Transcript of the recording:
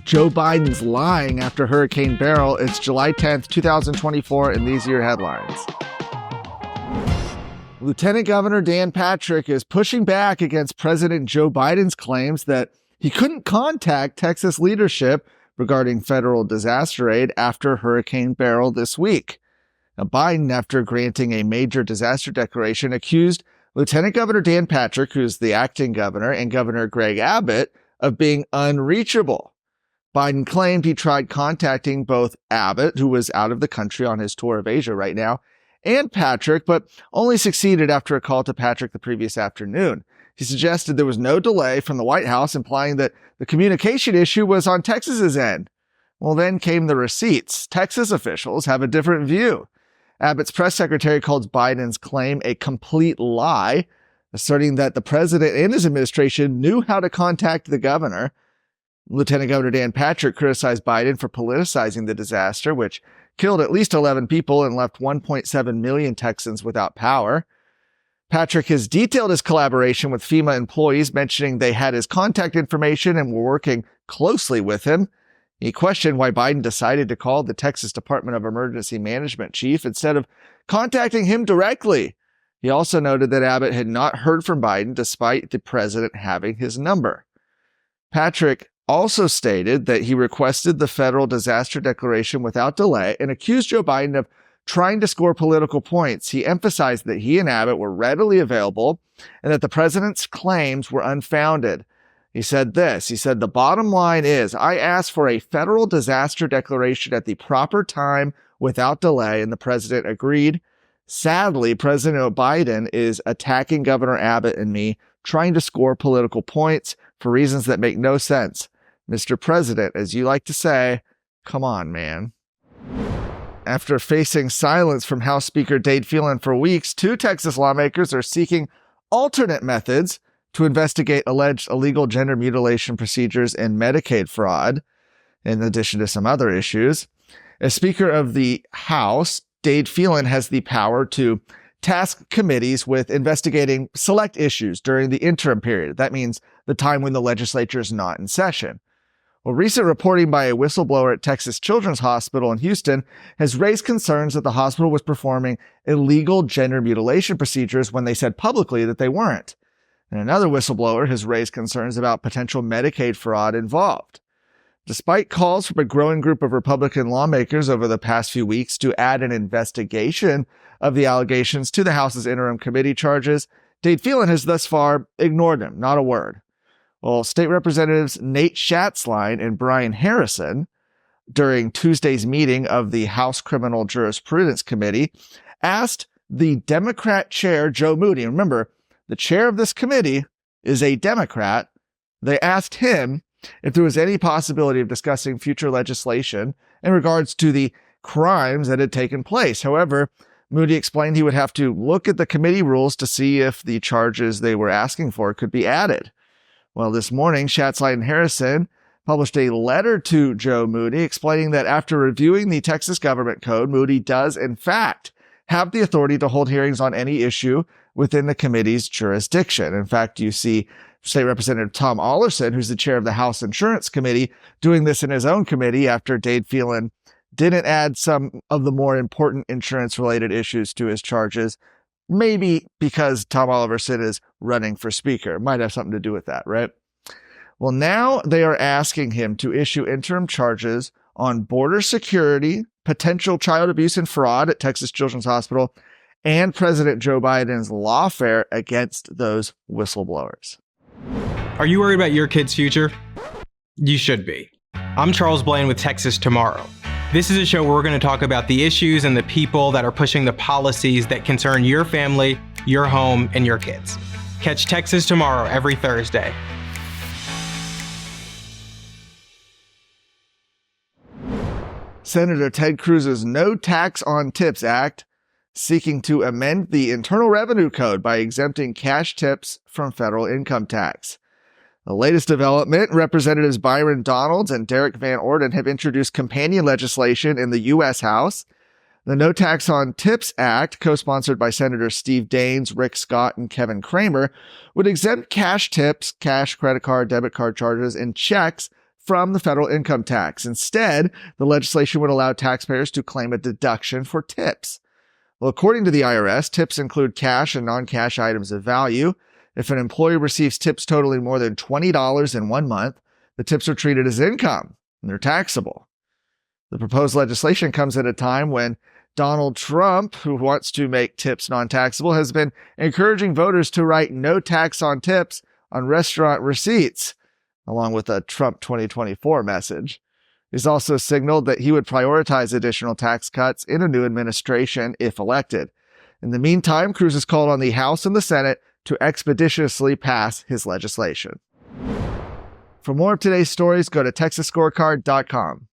Joe Biden's lying after Hurricane Beryl. It's July 10th, 2024, and these are your headlines. Lieutenant Governor Dan Patrick is pushing back against President Joe Biden's claims that he couldn't contact Texas leadership regarding federal disaster aid after Hurricane Beryl this week. Now, Biden, after granting a major disaster declaration, accused Lieutenant Governor Dan Patrick, who's the acting governor, and Governor Greg Abbott of being unreachable. Biden claimed he tried contacting both Abbott, who was out of the country on his tour of Asia right now, and Patrick, but only succeeded after a call to Patrick the previous afternoon. He suggested there was no delay from the White House, implying that the communication issue was on Texas's end. Well, then came the receipts. Texas officials have a different view. Abbott's press secretary called Biden's claim a complete lie, asserting that the president and his administration knew how to contact the governor. Lieutenant Governor Dan Patrick criticized Biden for politicizing the disaster, which killed at least 11 people and left 1.7 million Texans without power. Patrick has detailed his collaboration with FEMA employees, mentioning they had his contact information and were working closely with him. He questioned why Biden decided to call the Texas Department of Emergency Management chief instead of contacting him directly. He also noted that Abbott had not heard from Biden despite the president having his number. Patrick also stated that he requested the federal disaster declaration without delay and accused Joe Biden of trying to score political points. He emphasized that he and Abbott were readily available and that the president's claims were unfounded. He said this, the bottom line is, I asked for a federal disaster declaration at the proper time without delay, and the president agreed. Sadly, President Biden is attacking Governor Abbott and me, trying to score political points for reasons that make no sense. Mr. President, as you like to say, come on, man. After facing silence from House Speaker Dade Phelan for weeks, 2 Texas lawmakers are seeking alternate methods to investigate alleged illegal gender mutilation procedures and Medicaid fraud, in addition to some other issues. As Speaker of the House, Dade Phelan has the power to task committees with investigating select issues during the interim period. That means the time when the legislature is not in session. Well, recent reporting by a whistleblower at Texas Children's Hospital in Houston has raised concerns that the hospital was performing illegal gender mutilation procedures when they said publicly that they weren't. And another whistleblower has raised concerns about potential Medicaid fraud involved. Despite calls from a growing group of Republican lawmakers over the past few weeks to add an investigation of the allegations to the House's interim committee charges, Dade Phelan has thus far ignored them, not a word. Well, State Representatives Nate Schatzline and Brian Harrison, during Tuesday's meeting of the House Criminal Jurisprudence Committee, asked the Democrat chair, Joe Moody, and remember, the chair of this committee is a Democrat. They asked him if there was any possibility of discussing future legislation in regards to the crimes that had taken place. However, Moody explained he would have to look at the committee rules to see if the charges they were asking for could be added. Well, this morning, Schatzline and Harrison published a letter to Joe Moody explaining that after reviewing the Texas government code, Moody does, in fact, have the authority to hold hearings on any issue within the committee's jurisdiction. In fact, you see State Representative Tom Ollerson, who's the chair of the House Insurance Committee, doing this in his own committee after Dade Phelan didn't add some of the more important insurance-related issues to his charges. Maybe because Tom Ollerson is running for speaker. Might have something to do with that, right? Well, now they are asking him to issue interim charges on border security, potential child abuse and fraud at Texas Children's Hospital, and President Joe Biden's lawfare against those whistleblowers. Are you worried about your kid's future? You should be. I'm Charles Blaine with Texas Tomorrow. This is a show where we're going to talk about the issues and the people that are pushing the policies that concern your family, your home, and your kids. Catch Texas Tomorrow every Thursday. Senator Ted Cruz's No Tax on Tips Act seeking to amend the Internal Revenue Code by exempting cash tips from federal income tax. The latest development, Representatives Byron Donalds and Derek Van Orden have introduced companion legislation in the U.S. House. The No Tax on Tips Act, co-sponsored by Senators Steve Daines, Rick Scott, and Kevin Cramer, would exempt cash tips, cash, credit card, debit card charges, and checks from the federal income tax. Instead, the legislation would allow taxpayers to claim a deduction for tips. Well, according to the IRS, tips include cash and non-cash items of value. If an employee receives tips totaling more than $20 in 1 month, the tips are treated as income and they're taxable. The proposed legislation comes at a time when Donald Trump, who wants to make tips non-taxable, has been encouraging voters to write no tax on tips on restaurant receipts, along with a Trump 2024 message. He's also signaled that he would prioritize additional tax cuts in a new administration if elected. In the meantime, Cruz has called on the House and the Senate to expeditiously pass his legislation. For more of today's stories, go to TexasScorecard.com.